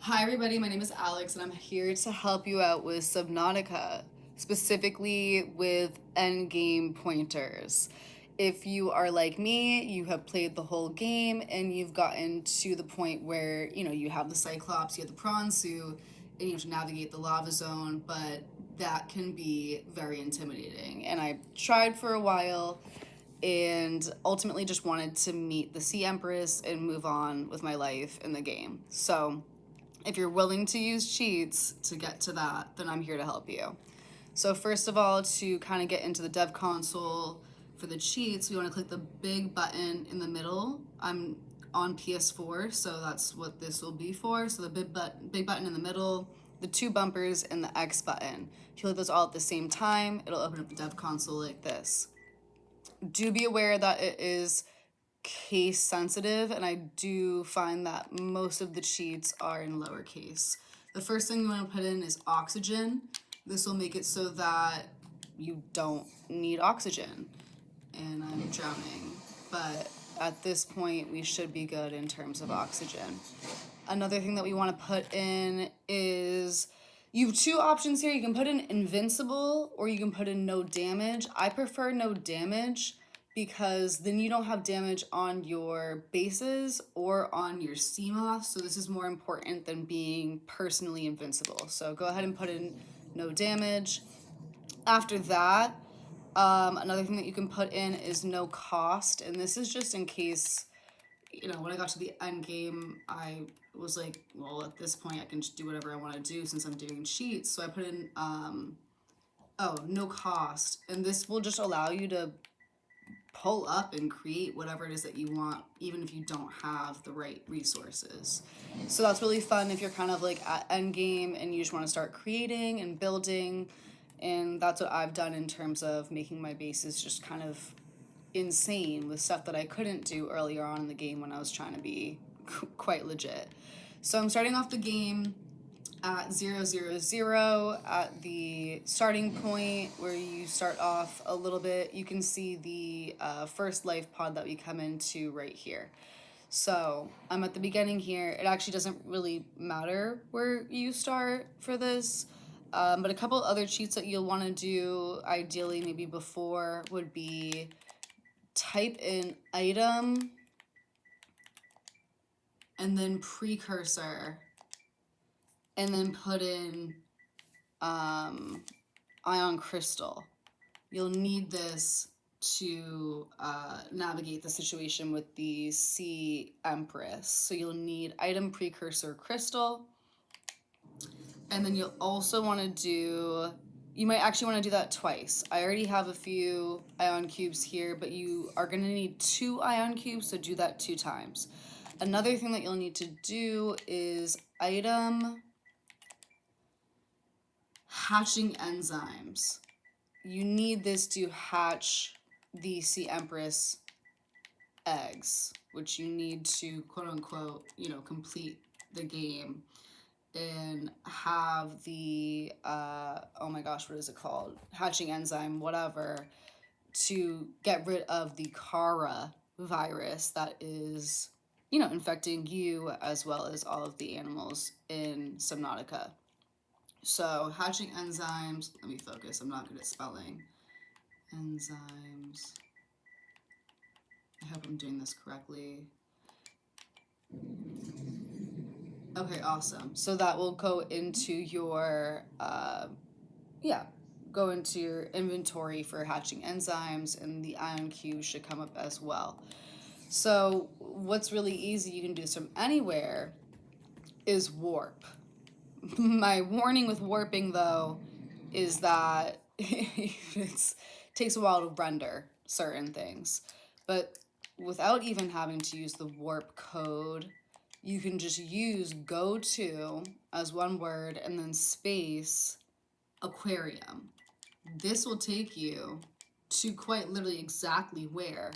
Hi everybody, my name is Alex and I'm here to help you out with Subnautica, specifically with endgame pointers. If you are like me, you have played the whole game and you've gotten to the point where, you have the Cyclops, you have the prawn suit, and you have to navigate the lava zone, but that can be very intimidating. And I tried for a while and ultimately just wanted to meet the Sea Empress and move on with my life in the game. So if you're willing to use cheats to get to that, then I'm here to help you. So first of all, to kind of get into the dev console for the cheats, we want to click the big button in the middle. I'm on PS4, so that's what this will be for. So the big button in the middle, the two bumpers, and the X button. If you click those all at the same time, it'll open up the dev console like this. Do be aware that it is case sensitive, and I do find that most of the cheats are in lowercase. The first thing you want to put in is oxygen. This will make it so that you don't need oxygen. And I'm drowning, but at this point we should be good in terms of oxygen. Another thing that we want to put in is, you have two options here. You can put in invincible or you can put in no damage. I prefer no damage because then you don't have damage on your bases or on your sea moths. So this is more important than being personally invincible. So go ahead and put in no damage. After that, another thing that you can put in is no cost. And this is just in case, when I got to the end game, I was like, well, at this point I can just do whatever I want to do since I'm doing cheats. So I put in, no cost. And this will just allow you to pull up and create whatever it is that you want, even if you don't have the right resources. So that's really fun if you're kind of like at end game and you just want to start creating and building. And that's what I've done in terms of making my bases just kind of insane with stuff that I couldn't do earlier on in the game when I was trying to be quite legit. So I'm starting off the game at 000 at the starting point where you start off a little bit. You can see the first life pod that we come into right here. So I'm at the beginning here. It actually doesn't really matter where you start for this. But a couple other cheats that you'll want to do, ideally maybe before, would be type in item and then precursor and then put in ion crystal. You'll need this to navigate the situation with the Sea Empress. So you'll need item precursor crystal. And then you'll also want to do, you might actually want to do that twice. I already have a few ion cubes here, but you are going to need 2 ion cubes, so do that 2 times. Another thing that you'll need to do is item hatching enzymes. You need this to hatch the Sea Empress eggs, which you need to quote unquote, complete the game and have the, oh my gosh, what is it called? Hatching enzyme, whatever, to get rid of the Kharaa virus that is, infecting you as well as all of the animals in Subnautica. So hatching enzymes, let me focus, I'm not good at spelling. Enzymes. I hope I'm doing this correctly. Okay, awesome. So that will go into your, go into your inventory for hatching enzymes, and the ion cube should come up as well. So what's really easy, you can do this from anywhere, is warp. My warning with warping, though, is that it takes a while to render certain things. But without even having to use the warp code, you can just use goto as one word and then space aquarium. This will take you to quite literally exactly where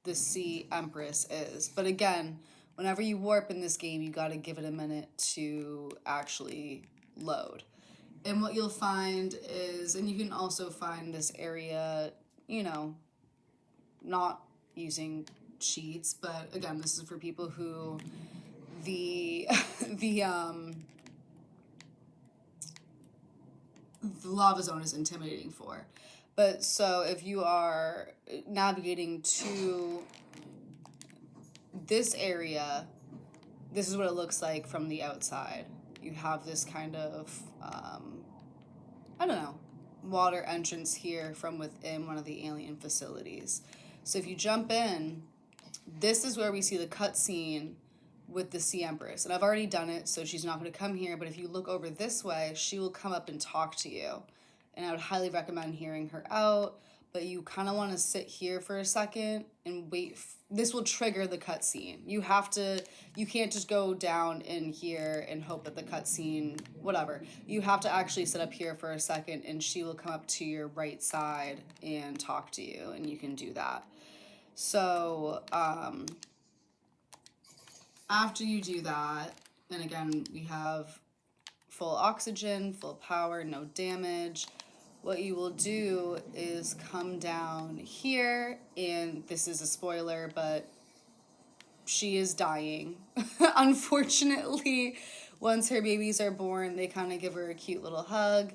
the Sea Empress is. But again, whenever you warp in this game, you got to give it a minute to actually load. And what you'll find is, and you can also find this area, not using cheats, but again, this is for people who the the lava zone is intimidating for. But so if you are navigating to this area, this is what it looks like from the outside. You have this kind of, I don't know, water entrance here from within one of the alien facilities. So if you jump in, this is where we see the cutscene with the Sea Empress. And I've already done it, so she's not going to come here. But if you look over this way, she will come up and talk to you. And I would highly recommend hearing her out. But you kind of want to sit here for a second and wait. This will trigger the cutscene. You can't just go down in here and hope that the cutscene, whatever. You have to actually sit up here for a second, and she will come up to your right side and talk to you, and you can do that. So, after you do that, and again, we have full oxygen, full power, no damage. What you will do is come down here, and this is a spoiler, but she is dying. Unfortunately, once her babies are born, they kind of give her a cute little hug.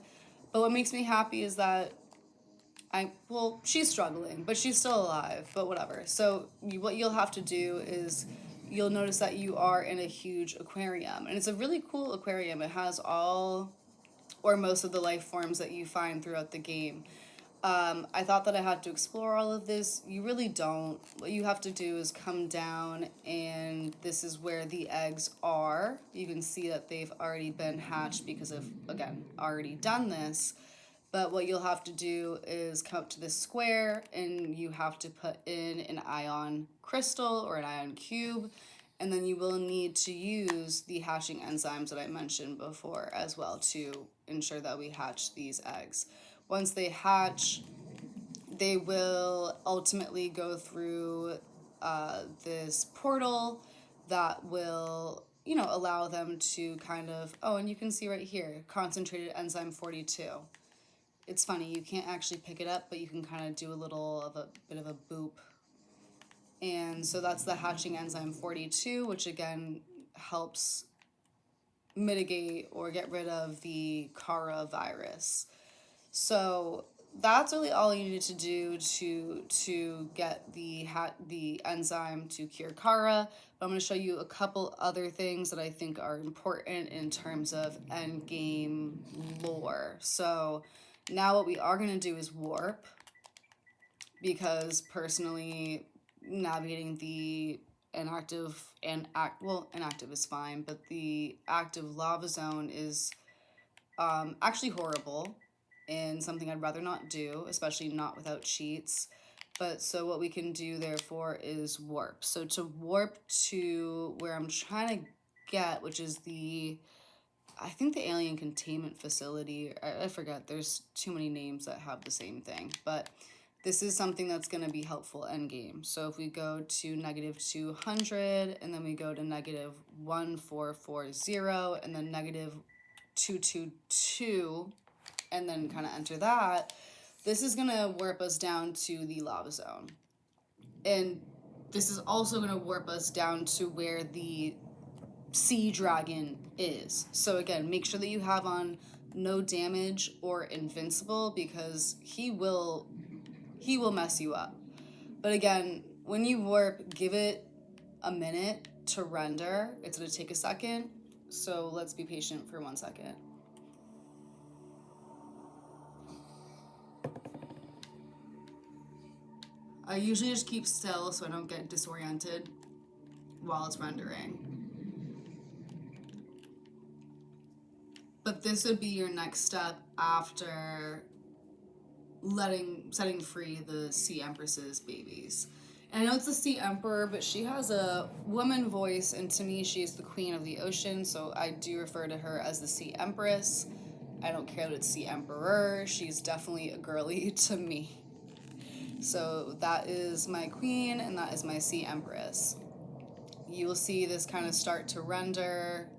But what makes me happy is that she's struggling, but she's still alive, but whatever. So what you'll have to do is you'll notice that you are in a huge aquarium, and it's a really cool aquarium. It has all or most of the life forms that you find throughout the game. I thought that I had to explore all of this. You really don't. What you have to do is come down, and this is where the eggs are. You can see that they've already been hatched because I've, again, already done this. But what you'll have to do is come up to this square, and you have to put in an ion crystal or an ion cube, and then you will need to use the hatching enzymes that I mentioned before as well to ensure that we hatch these eggs. Once they hatch, they will ultimately go through this portal that will, allow them to kind of, and you can see right here, concentrated enzyme 42. It's funny, you can't actually pick it up, but you can kind of do a bit of a boop. And so that's the hatching enzyme 42, which again helps mitigate or get rid of the Kharaa virus. So that's really all you needed to do to get the enzyme to cure Kharaa. But I'm going to show you a couple other things that I think are important in terms of end game lore. So now what we are going to do is warp, because personally navigating the inactive is fine, but the active lava zone is actually horrible and something I'd rather not do, especially not without cheats. But so what we can do therefore is warp. So to warp to where I'm trying to get, which is I think the alien containment facility, I forget, there's too many names that have the same thing, but this is something that's going to be helpful endgame. So if we go to -200, and then we go to -1440, and then -222, and then kind of enter that, this is going to warp us down to the lava zone. And this is also going to warp us down to where the sea dragon is. So again, make sure that you have on no damage or invincible, because he will mess you up. But again, when you warp, give it a minute to render. It's going to take a second. So let's be patient for 1 second. I usually just keep still so I don't get disoriented while it's rendering. But this would be your next step after setting free the Sea Empress's babies. And I know it's the Sea Emperor, but she has a woman voice, and to me, she is the queen of the ocean, so I do refer to her as the Sea Empress. I don't care that it's Sea Emperor. She's definitely a girly to me. So that is my queen, and that is my Sea Empress. You will see this kind of start to render.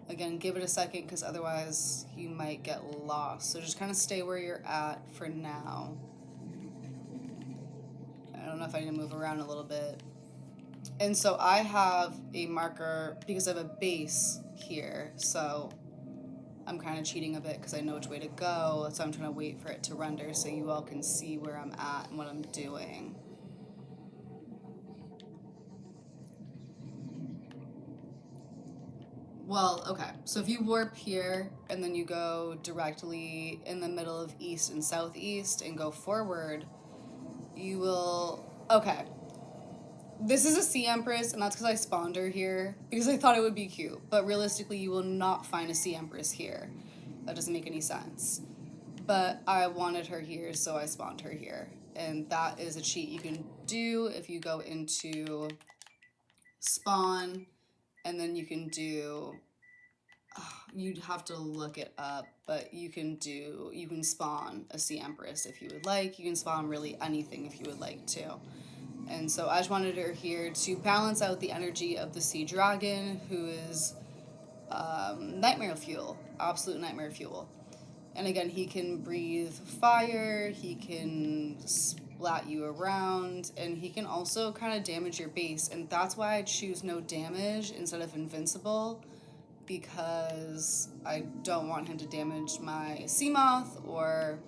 Again, give it a second, because otherwise you might get lost. So just kind of stay where you're at for now. I don't know if I need to move around a little bit. And so I have a marker because I have a base here. So I'm kind of cheating a bit because I know which way to go, so I'm trying to wait for it to render so you all can see where I'm at and what I'm doing. Well, okay, so if you warp here and then you go directly in the middle of east and southeast and go forward, you will, okay. This is a Sea Empress, and that's because I spawned her here because I thought it would be cute. But realistically, you will not find a Sea Empress here. That doesn't make any sense. But I wanted her here, so I spawned her here. And that is a cheat you can do if you go into spawn, and then you can do, you'd have to look it up, but you can spawn a Sea Empress if you would like. You can spawn really anything if you would like to. And so I just wanted her here to balance out the energy of the sea dragon, who is nightmare fuel, absolute nightmare fuel. And again, he can breathe fire, he can splat you around, and he can also kind of damage your base. And that's why I choose no damage instead of invincible, because I don't want him to damage my sea moth or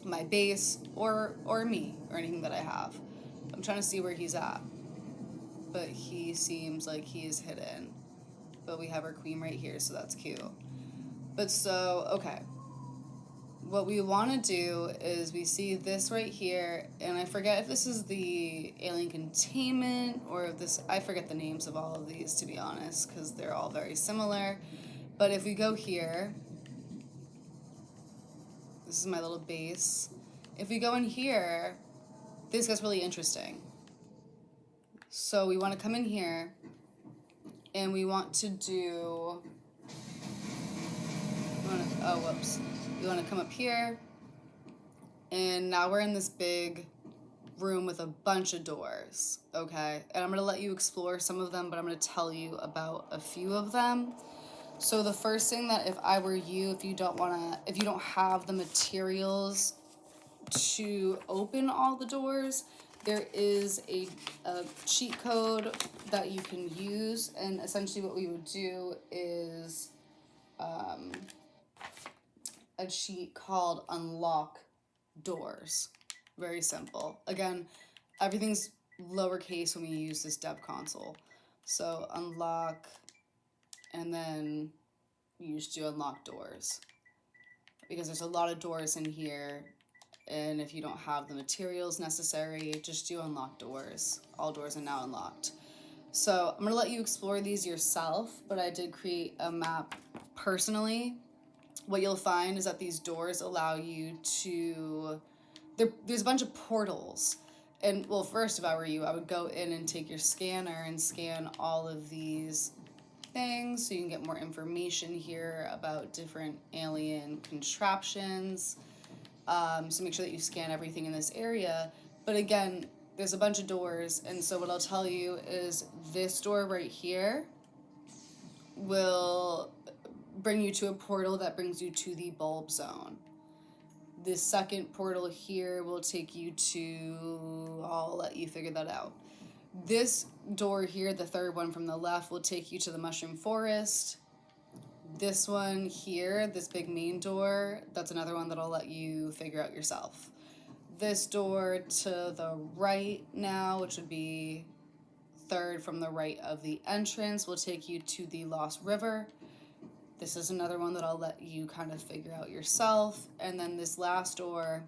my base or me or anything that I have. I'm trying to see where he's at, but he seems like he is hidden. But we have our queen right here, so that's cute. But so, okay. What we want to do is we see this right here, and I forget if this is the alien containment or if this, I forget the names of all of these, to be honest, because they're all very similar. But if we go here, this is my little base. If we go in here, this gets really interesting. So we want to come in here and we want to do, we want to come up here, and now we're in this big room with a bunch of doors, okay? And I'm going to let you explore some of them, but I'm going to tell you about a few of them. So the first thing that if I were you, if you don't have the materials to open all the doors, there is a cheat code that you can use, and essentially what we would do is a cheat called unlock doors. Very simple. Again, everything's lowercase when we use this dev console. So unlock, and then you just do unlock doors, because there's a lot of doors in here. And if you don't have the materials necessary, just do unlock doors. All doors are now unlocked. So I'm gonna let you explore these yourself, but I did create a map personally. What you'll find is that these doors allow you to, there's a bunch of portals. And well, first, if I were you, I would go in and take your scanner and scan all of these things so you can get more information here about different alien contraptions. So make sure that you scan everything in this area. But again, there's a bunch of doors, and so what I'll tell you is this door right here will bring you to a portal that brings you to the bulb zone. This second portal here will take you to, I'll let you figure that out. This door here, the third one from the left, will take you to the mushroom forest. This one here, this big main door, that's another one that I'll let you figure out yourself. This door to the right now, which would be third from the right of the entrance, will take you to the Lost River. This is another one that I'll let you kind of figure out yourself. And then this last door,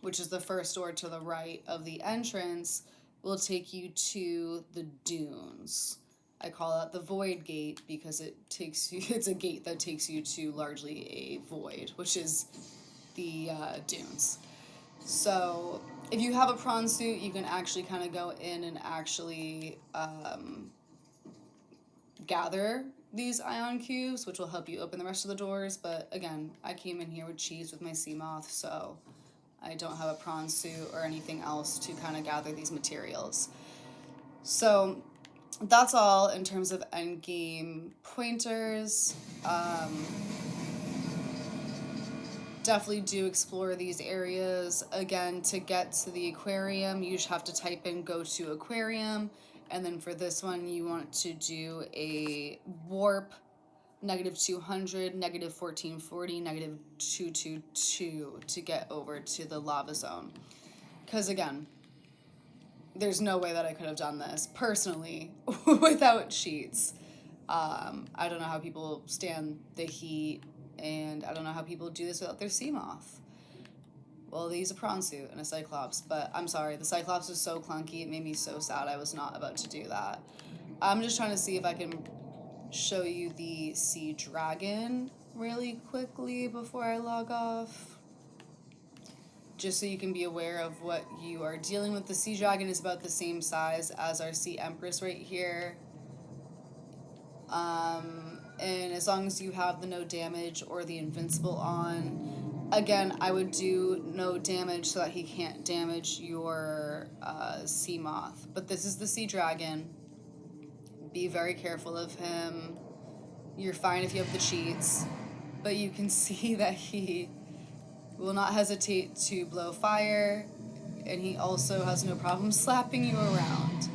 which is the first door to the right of the entrance, will take you to the dunes. I call it the void gate because it's a gate that takes you to largely a void, which is the dunes. So if you have a prawn suit, you can actually kind of go in and actually gather these ion cubes, which will help you open the rest of the doors. But again, I came in here with cheese with my sea moth, so I don't have a prawn suit or anything else to kind of gather these materials. So that's all in terms of endgame pointers. Definitely do explore these areas. Again, to get to the aquarium, you just have to type in go to aquarium. And then for this one, you want to do a warp negative 200, negative 1440, negative 222 to get over to the lava zone. Because again, there's no way that I could have done this personally without cheats. I don't know how people stand the heat, and I don't know how people do this without their sea moth. Well, they use a prawn suit and a cyclops, but I'm sorry, the cyclops was so clunky, it made me so sad I was not about to do that. I'm just trying to see if I can show you the sea dragon really quickly before I log off, just so you can be aware of what you are dealing with. The sea dragon is about the same size as our Sea Empress right here. And as long as you have the no damage or the invincible on, again, I would do no damage so that he can't damage your sea moth. But this is the sea dragon. Be very careful of him. You're fine if you have the cheats, but you can see that he will not hesitate to blow fire, and he also has no problem slapping you around.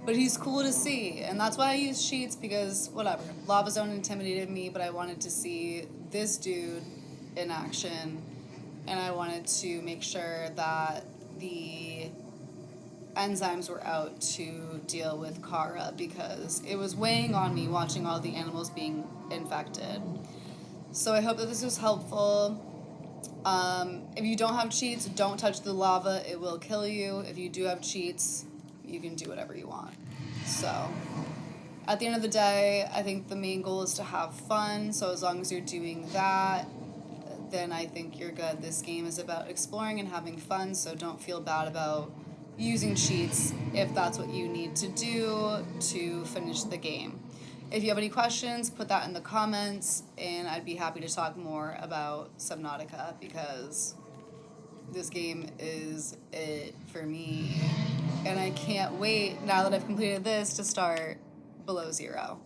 But he's cool to see, and that's why I use cheats, because whatever. Lava Zone intimidated me, but I wanted to see this dude in action, and I wanted to make sure that the enzymes were out to deal with Kharaa, because it was weighing on me watching all the animals being infected. So I hope that this was helpful. If you don't have cheats, don't touch the lava. It will kill you. If you do have cheats, you can do whatever you want. So at the end of the day, I think the main goal is to have fun. So as long as you're doing that, then I think you're good. This game is about exploring and having fun, so don't feel bad about using cheats if that's what you need to do to finish the game. If you have any questions, put that in the comments, and I'd be happy to talk more about Subnautica, because this game is it for me. And I can't wait, now that I've completed this, to start below zero.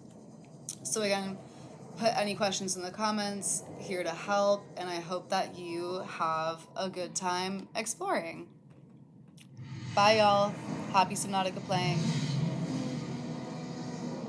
So again, put any questions in the comments, here to help, and I hope that you have a good time exploring. Bye, y'all. Happy Subnautica playing.